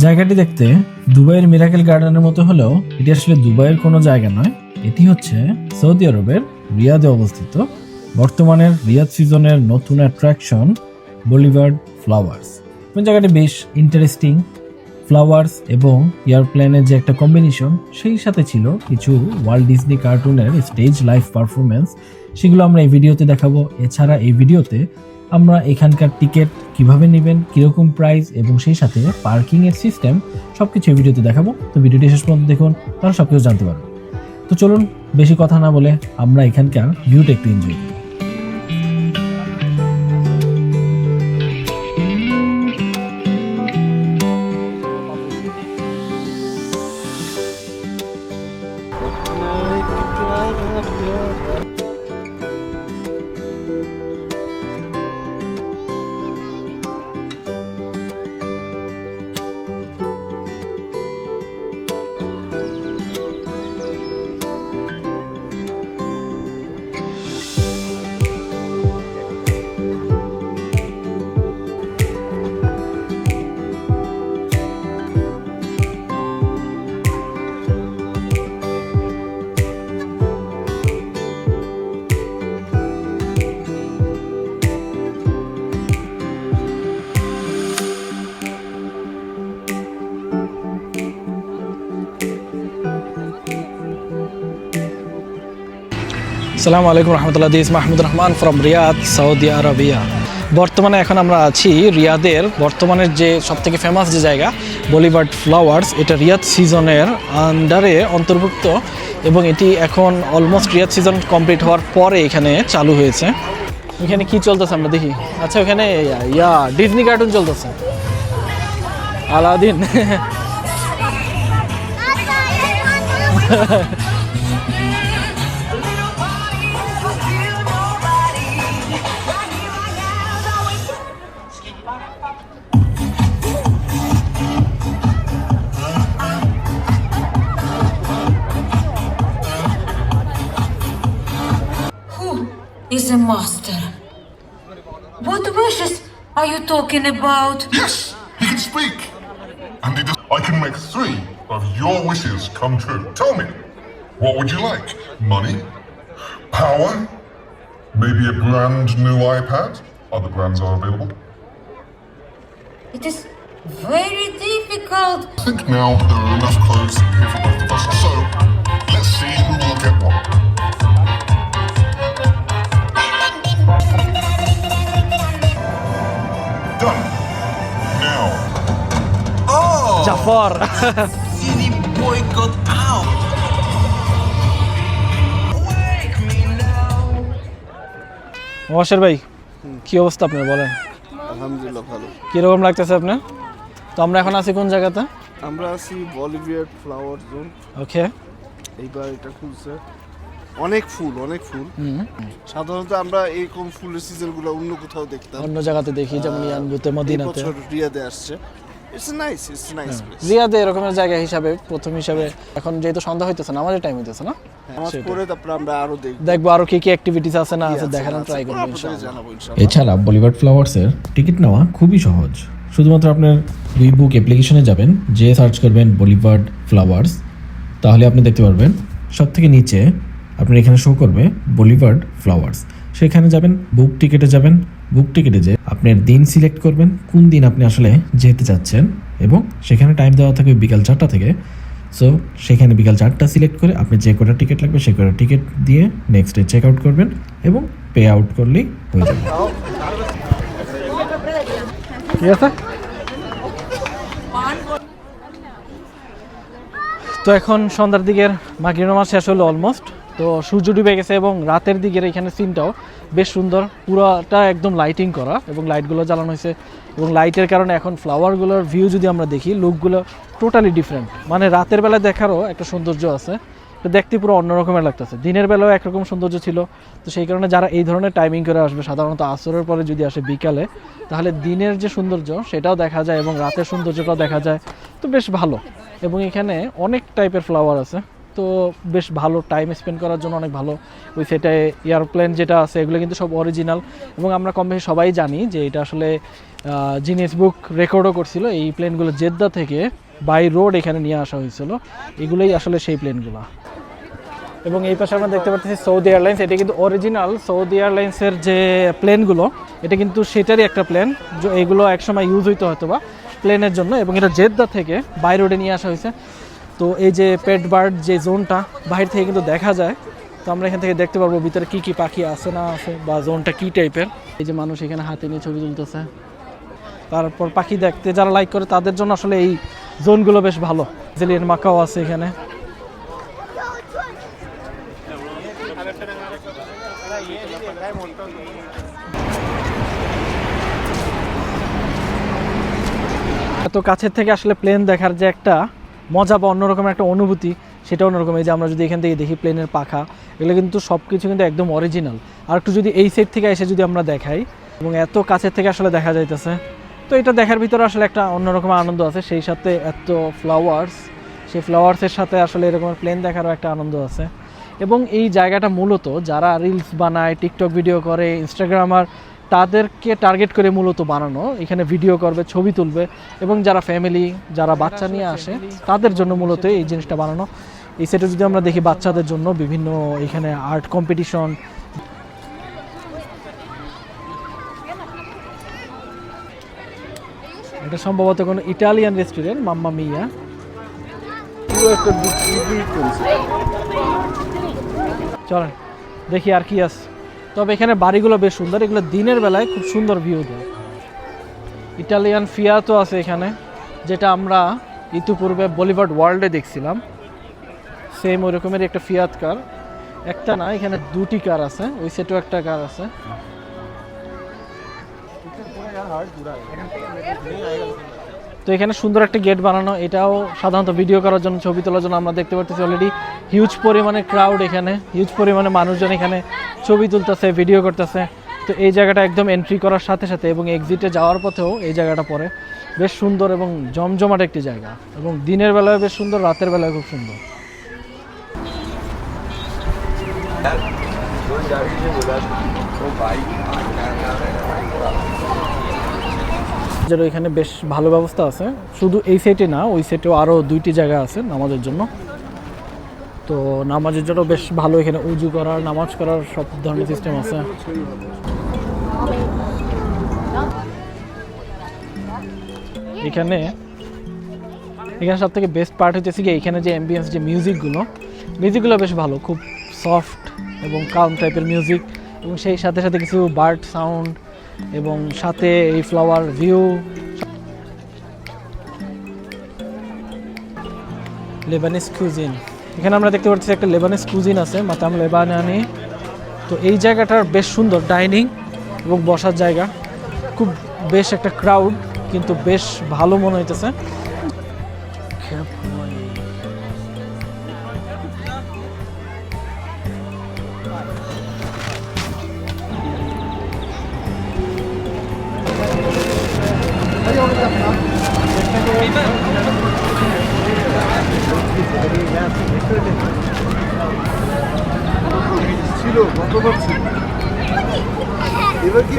জায়গাটি দেখতে দুবাইয়ের মিরাকেল গার্ডেনের মতো হলেও এটি আসলে দুবাইয়ের কোনো জায়গা নয়। এটি হচ্ছে সৌদি আরবের রিয়াদে অবস্থিত। বর্তমানের রিয়াদ সিজনের নতুন অ্যাট্রাকশন বলিভার্ড ফ্লাওয়ার্স। জায়গাটি বেশ ইন্টারেস্টিং। ফ্লাওয়ার্স এবং এয়ারপ্লেনের যে একটা কম্বিনেশন, সেই সাথে ছিল কিছু ওয়াল্ট ডিজনি কার্টুনের স্টেজ লাইভ পারফরমেন্স, সেগুলো আমরা এই ভিডিওতে দেখাবো। এছাড়া এই ভিডিওতে আমরা এখানকার টিকিট কিভাবে নেবেন, কিরকম প্রাইস এবং সেই সাথে পার্কিং এর সিস্টেম সবকিছু এই ভিডিওতে দেখাবো। তো ভিডিওটি শেষ পর্যন্ত দেখুন, তাহলে সবকিছু জানতে পারবেন। তো চলুন বেশি কথা না বলে আমরা এখানকার ভিউটা একটু এনজয় করি। আসসালামু আলাইকুম রহমতুল্লাহ। This Mahmudur Rahman from Riyadh, Saudi Arabia. বর্তমানে এখন আমরা আছি রিয়াদের বর্তমানের যে সবথেকে ফেমাস যে জায়গা বলিভার্ড ফ্লাওয়ার্স। এটা রিয়াদ সিজনের আন্ডারে অন্তর্ভুক্ত এবং এটি এখন অলমোস্ট রিয়াদ সিজন কমপ্লিট হওয়ার পরে এখানে চালু হয়েছে। এখানে কি চলতেছে আমরা দেখি। আচ্ছা, ওখানে ডিজনি কার্টুন চলতেছে, Aladdin. Is a master. What wishes are you talking about? Yes, he can speak. And I can make 3 of your wishes come true. Tell me, what would you like? Money? Power? Maybe a brand new iPad? Other brands are available. It is very difficult. I think now there are enough clothes here for both of us. So, let's see who will get what. Done. Now. Oh! Jafar City boy got out. Wake me now. মহাশয় ভাই, কি অবস্থা আপনার বলেন? আলহামদুলিল্লাহ ভালো। কিরকম লাগতেছে আপনার? তো আমরা এখন আছি কোন জায়গাতে? আমরা আছি বলিভিয়ার ফ্লাওয়ার জোন। ওকে। এইবার এটা খুলছে, অনেক ফুল। সাধারণত আমরা এরকম ফুলের সিজনগুলো অন্য কোথাও দেখতাম, অন্য জায়গাতে দেখি, যেমন ইয়ানবুতে, মদিনাতে। এবছর রিয়াদে আসছে। It's nice place. রিয়াদে এরকমের জায়গা হিসাবে প্রথম হিসাবে এখন যেহেতু সন্ধ্যা হইতেছে না, আমাদের টাইম হইতেছে না, নামাজ পড়ে তারপর আমরা আরো দেখবো আরো কি কি অ্যাক্টিভিটিস আছে না আছে দেখানোর ট্রাই করবো আপনাদের ইনশাআল্লাহ। জানাবো ইনশাআল্লাহ। এছাড়া বলিভার্ড ফ্লাওয়ার্সের টিকিট নেওয়া খুবই সহজ। শুধুমাত্র আপনার বুক অ্যাপ্লিকেশনে যাবেন, যে সার্চ করবেন বলিভার্ড ফ্লাওয়ার্স, তাহলে আপনি দেখতে পারবেন সব থেকে নিচে আপনার এখানে শো করবে বলিভার্ড ফ্লাওয়ার্স। সেখানে যাবেন, বুক টিকিটে যাবেন। বুক টিকিটে যে আপনার দিন সিলেক্ট করবেন, কোন দিন আপনি আসলে যেতে চাচ্ছেন, এবং সেখানে টাইম দেওয়া থাকবে বিকাল 4টা থেকে। সো সেখানে বিকাল 4টা সিলেক্ট করে আপনি যে কটা টিকিট লাগবে সে কটা টিকিট দিয়ে নেক্সট ডে চেক আউট করবেন এবং পে আউট করলেই হয়ে যাবে। ঠিক আছে। তো এখন সন্ধ্যার দিকের মাগরিব নামাজ শেষ হলো অলমোস্ট। তো সূর্য ডুবে গেছে এবং রাতের দিকের এখানে সিনটাও বেশ সুন্দর। পুরোটা একদম লাইটিং করা এবং লাইটগুলো জ্বালানো হয়েছে এবং লাইটের কারণে এখন ফ্লাওয়ারগুলোর ভিউ যদি আমরা দেখি, লুকগুলো টোটালি ডিফারেন্ট। মানে রাতের বেলা দেখারও একটা সৌন্দর্য আছে, তো দেখতে পুরো অন্যরকমের লাগতেছে। দিনের বেলাও একরকম সৌন্দর্য ছিল। তো সেই কারণে যারা এই ধরনের টাইমিং করে আসবে, সাধারণত আসরের পরে যদি আসে বিকালে, তাহলে দিনের যে সৌন্দর্য সেটাও দেখা যায় এবং রাতের সৌন্দর্যটাও দেখা যায়। তো বেশ ভালো। এবং এখানে অনেক টাইপের ফ্লাওয়ার আছে। তো বেশ ভালো টাইম স্পেন্ড করার জন্য অনেক ভালো। ওই সেটে এয়ারপ্লেন যেটা আছে এগুলো কিন্তু সব অরিজিনাল, এবং আমরা কম বেশি সবাই জানি যে এটা আসলে জিনিস বুক রেকর্ডও করছিল। এই প্লেনগুলো জেদ্দা থেকে বাই রোড এখানে নিয়ে আসা হয়েছিল, এগুলোই আসলে সেই প্লেনগুলো। এবং এই পাশে আমরা দেখতে পাচ্ছি সৌদি এয়ারলাইন্স, এটা কিন্তু অরিজিনাল সৌদি এয়ারলাইন্সের যে প্লেনগুলো, এটা কিন্তু সেটারই একটা প্লেন, এগুলো একসময় ইউজ হইতো হয়তো বা প্লেনের জন্য, এবং এটা জেদ্দা থেকে বাই রোডে নিয়ে আসা হয়েছে। তো এই যে পেট বার্ড যে জোনটা বাইরে থেকে কিন্তু দেখা যায়, তো আমরা এখান থেকে দেখতে পারবো ভিতরে কি কি পাখি আছে না আছে বা জোনটা কি টাইপের। এই যে মানুষ এখানে হাতে নিয়ে ছবি তুলতেছে, তারপর পাখি দেখতে যারা লাইক করে তাদের জন্য আসলে এই জোনগুলো বেশ ভালো। ব্রাজিলিয়ান মাকাও আছে এখানে। এত কাছের থেকে আসলে প্লেন দেখার যে একটা মজা বা অন্যরকম একটা অনুভূতি, সেটা অন্যরকম। এই যে আমরা যদি এখান থেকে দেখি প্লেনের পাখা, এগুলো কিন্তু সব কিছু কিন্তু একদম অরিজিনাল। আর একটু যদি এই সাইড থেকে এসে যদি আমরা দেখাই, এবং এত কাছের থেকে আসলে দেখা যাইতেছে, তো এটা দেখার ভিতরে আসলে একটা অন্যরকম আনন্দ আছে। সেই সাথে এত ফ্লাওয়ার্স, সেই ফ্লাওয়ার্সের সাথে আসলে এরকম প্লেন দেখারও একটা আনন্দ আছে। এবং এই জায়গাটা মূলত যারা রিলস বানায়, টিকটক ভিডিও করে, ইনস্টাগ্রামার, তাদেরকে টার্গেট করে মূলত বানানো। এখানে ভিডিও করবে, ছবি তুলবে, এবং যারা ফ্যামিলি, যারা বাচ্চা নিয়ে আসে তাদের জন্য মূলত এই জিনিসটা বানানো। এই সেটে যদি আমরা দেখি বাচ্চাদের জন্য বিভিন্ন এখানে আর্ট কম্পিটিশন। এটা সম্ভবত কোনো ইটালিয়ান রেস্টুরেন্ট, মাম্মা মিয়া। পুরো একটা বিপরীত কনসেপ্ট। চলেন দেখি আর কি আছে। তবে এখানে বাড়িগুলো বেশ সুন্দর, এগুলো দিনের বেলায় খুব সুন্দর ভিউ দেয়। ইটালিয়ান ফিয়াতো আছে এখানে, যেটা আমরা ইতিপূর্বে বলিভার্ড ওয়ার্ল্ডে দেখছিলাম। সেম ওই রকমের একটা ফিয়াত কার, একটা না, এখানে দুটি কার আছে, ওই সেটও একটা কার আছে। তো এখানে সুন্দর একটা গেট বানানো, এটাও সাধারণত ভিডিও করার জন্য, ছবি তোলার জন্য। আমরা দেখতে পাচ্ছি অলরেডি হিউজ পরিমাণে ক্রাউড, এখানে হিউজ পরিমাণে মানুষজন এখানে ছবি তুলতেছে, ভিডিও করতেছে। তো এই জায়গাটা একদম এন্ট্রি করার সাথে সাথে এবং এক্সিটে যাওয়ার পথেও এই জায়গাটা পড়ে, বেশ সুন্দর এবং জমজমাট একটি জায়গা। এবং দিনের বেলায় বেশ সুন্দর, রাতের বেলায় খুব সুন্দর। এখানে বেশ ভালো ব্যবস্থা আছে, শুধু এই সাইটে না, ওই সাইটেও আরও দুইটি জায়গা আছে নামাজের জন্য। তো নামাজের জন্য বেশ ভালো, এখানে উজু করার, নামাজ করার সব ধরনের সিস্টেম আছে। এখানে সব থেকে বেস্ট পার্ট হচ্ছে কি, এখানে যে অ্যাম্বিয়েন্স, যে মিউজিকগুলো বেশ ভালো, খুব সফট এবং কাম টাইপের মিউজিক, এবং সেই সাথে সাথে কিছু বার্ড সাউন্ড, এবং সাথে এই ফ্লাওয়ার ভিউ। লেবানিজ কুজিন, এখানে আমরা দেখতে পাচ্ছি একটা লেবানিজ কুজিন আছে, মাতাম লেবানানি। তো এই জায়গাটার বেশ সুন্দর ডাইনিং এবং বসার জায়গা, খুব বেশ একটা ক্রাউড, কিন্তু বেশ ভালো মনে হইতেছে। ছিল গতবার ছিল, এবার কি?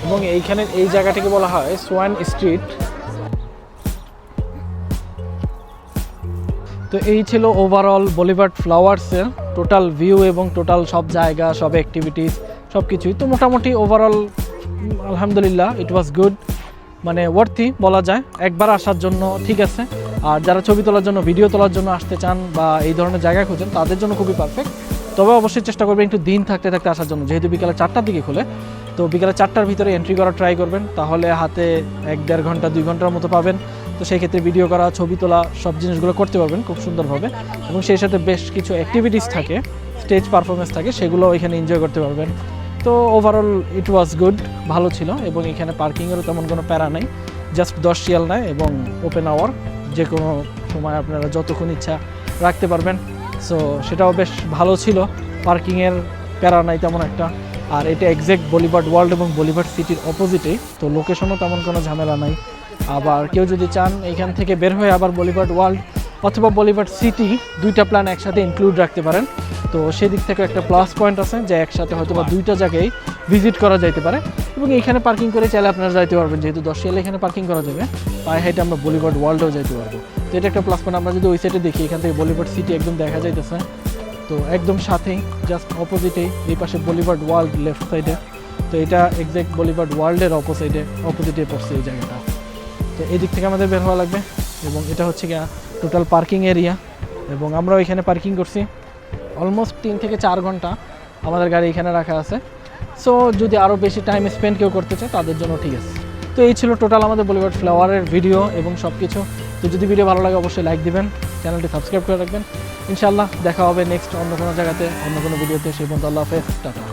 এবং এইখানে এই জায়গাটিকে বলা হয় সোয়ান স্ট্রিট। তো এই ছিল ওভারঅল বলিভার্ড ফ্লাওয়ার্সের টোটাল ভিউ এবং টোটাল সব জায়গা, সব অ্যাক্টিভিটিস, সব কিছুই। তো মোটামুটি ওভারঅল আলহামদুলিল্লাহ ইট ওয়াজ গুড, মানে ওয়ার্থি বলা যায়, একবার আসার জন্য ঠিক আছে। আর যারা ছবি তোলার জন্য, ভিডিও তোলার জন্য আসতে চান বা এই ধরনের জায়গা খুঁজেন, তাদের জন্য খুবই পারফেক্ট। তবে অবশ্যই চেষ্টা করবেন একটু দিন থাকতে থাকতে আসার জন্য, যেহেতু বিকালে 4টার দিকে খোলে। তো বিকালে 4টার ভিতরে এন্ট্রি করার ট্রাই করবেন, তাহলে হাতে 1-1.5 ঘন্টা 2 ঘন্টার মতো পাবেন। তো সেই ক্ষেত্রে ভিডিও করা, ছবি তোলা, সব জিনিসগুলো করতে পারবেন খুব সুন্দরভাবে। এবং সেই সাথে বেশ কিছু অ্যাক্টিভিটিস থাকে, স্টেজ পারফরমেন্স থাকে, সেগুলো এখানে এনজয় করতে পারবেন। তো ওভারঅল ইট ওয়াজ গুড, ভালো ছিল। এবং এখানে পার্কিংয়েরও তেমন কোনো প্যারা নেই, জাস্ট 10 রিয়াল নেয়, এবং ওপেন আওয়ার, যে কোনো সময় আপনারা যতক্ষণ ইচ্ছা রাখতে পারবেন। সো সেটাও বেশ ভালো ছিল, পার্কিংয়ের প্যারা নাই তেমন একটা। আর এটা এক্স্যাক্ট বলিভার্ড ওয়ার্ল্ড এবং বলিভার্ড সিটির অপোজিটেই, তো লোকেশনও তেমন কোনো ঝামেলা নাই। আবার কেউ যদি চান এইখান থেকে বের হয়ে আবার বলিভার্ড ওয়ার্ল্ড অথবা বলিভার্ড সিটি দুইটা প্ল্যান একসাথে ইনক্লুড রাখতে পারেন। তো সেদিক থেকে একটা প্লাস পয়েন্ট আছে যে একসাথে হয়তো বা দুইটা জায়গায় ভিজিট করা যাইতে পারে এবং এইখানে পার্কিং করে চাইলে আপনারা যাইতে পারবেন, যেহেতু 10 রিয়ালে এখানে পার্কিং করা যাবে, পায়ে হেঁটে আমরা বলিভার্ড ওয়ার্ল্ডেও যাইতে পারবো। তো এটা একটা প্লাস পয়েন্ট। আমরা যদি ওই সাইডে দেখি এখান থেকে বলিভার্ড সিটি একদম দেখা যাইতেছে, তো একদম সাথেই জাস্ট অপোজিটেই এই পাশে বলিভার্ড ওয়ার্ল্ড লেফট সাইডে। তো এটা এক্স্যাক্ট বলিভার্ড ওয়ার্ল্ডের অপোজিটে পড়ছে এই জায়গাটা। তো এই দিক থেকে আমাদের বের হওয়া লাগবে এবং এটা হচ্ছে গিয়া টোটাল পার্কিং এরিয়া এবং আমরাও এখানে পার্কিং করছি অলমোস্ট 3 থেকে 4 ঘন্টা আমাদের গাড়ি এখানে রাখা আছে। সো যদি আরও বেশি টাইম স্পেন্ড কেউ করতে চায় তাদের জন্য ঠিক আছে। তো এই ছিল টোটাল আমাদের বলিভার্ড ফ্লাওয়ারের ভিডিও এবং সব কিছু। তো যদি ভিডিও ভালো লাগে অবশ্যই লাইক দিবেন, চ্যানেলটি সাবস্ক্রাইব করে রাখবেন। ইনশাআল্লাহ দেখা হবে নেক্সট অন্য কোনো জায়গাতে, অন্য কোনো ভিডিওতে। সেই পর্যন্ত আল্লাহ হাফেজ, টাটা।